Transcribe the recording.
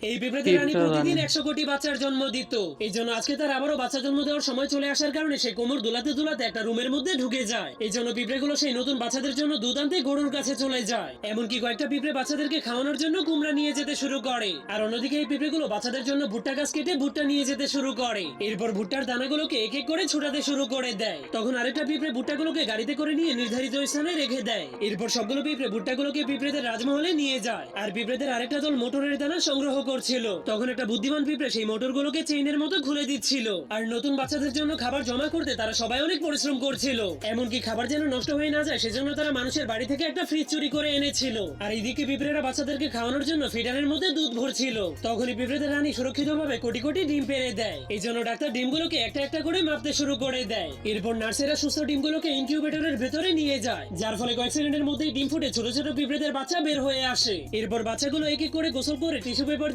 এই পিঁপড়েদের রানী প্রতিদিন 100 কোটি বাচ্চার জন্ম দিত। এই জন্য আজকে তার আবারও বাচ্চা জন্ম দেওয়ার সময় চলে আসার কারণে সে কোমর দুলাতে দুলাতে একটা রুমের মধ্যে ঢুকে যায়। এই জন্য পিঁপড়েগুলো সেই নতুন বাচ্চাদের জন্য দুধ আনতে গরুর কাছে চলে যায়। এমনকি কয়েকটা পিঁপড়ে বাচ্চাদেরকে খাওয়ানোর জন্য কুমড়া নিয়ে যেতে শুরু করে। আর অন্যদিকে এই পিঁপড়েগুলো বাচ্চাদের জন্য ভুট্টা গাছ কেটে ভুট্টা নিয়ে যেতে শুরু করে। এরপর ভুট্টার দানাগুলোকে এক এক করে ছোটাতে শুরু করে দেয়। তখন আরেকটা পিঁপড়ে ভুট্টাগুলোকে গাড়িতে করে নিয়ে নির্ধারিত স্থানে রেখে দেয়। এরপর সবগুলো পিঁপড়ে ভুট্টাগুলোকে পিঁপড়েদের রাজমহলে নিয়ে যায়। আর পিঁপড়েদের আরেকটা দল মোটরের দানা সংগ্রহ করছিল। তখন একটা বুদ্ধিমান পিঁপড়ে সেই মোটরগুলোকে চেইনের মতো খুলে দিচ্ছিল। আর নতুন বাচ্চাদের জন্য খাবার জমা করতে তারা সবাই অনেক পরিশ্রম করছিল। এমনকি খাবার যেন নষ্ট হয়ে না যায় সেজন্য তারা মানুষের বাড়ি থেকে একটা ফ্রিজ চুরি করে এনেছিল। আর এইদিকে পিঁপড়েরা বাচ্চাদেরকে খাওয়ানোর জন্য ফিডারের মধ্যে দুধ ভরছিল। তখনই পিঁপড়েদের রানী সুরক্ষিতভাবে কোটি কোটি ডিম পেড়ে দেয়। এই জন্য ডাক্তার ডিমগুলোকে একটা একটা করে মাপতে শুরু করে দেয়। এরপর নার্সেরা সুস্থ ডিমগুলোকে ইনকিউবেটরের ভেতরে নিয়ে যায়, যার ফলে কয়েক সেকেন্ডের মধ্যেই ডিম ফুটে ছোট ছোট পিঁপড়েদের বাচ্চা বের হয়ে আসে। এরপর বাচ্চাগুলো এক এক করে গোসল করে টিস্যু পেপার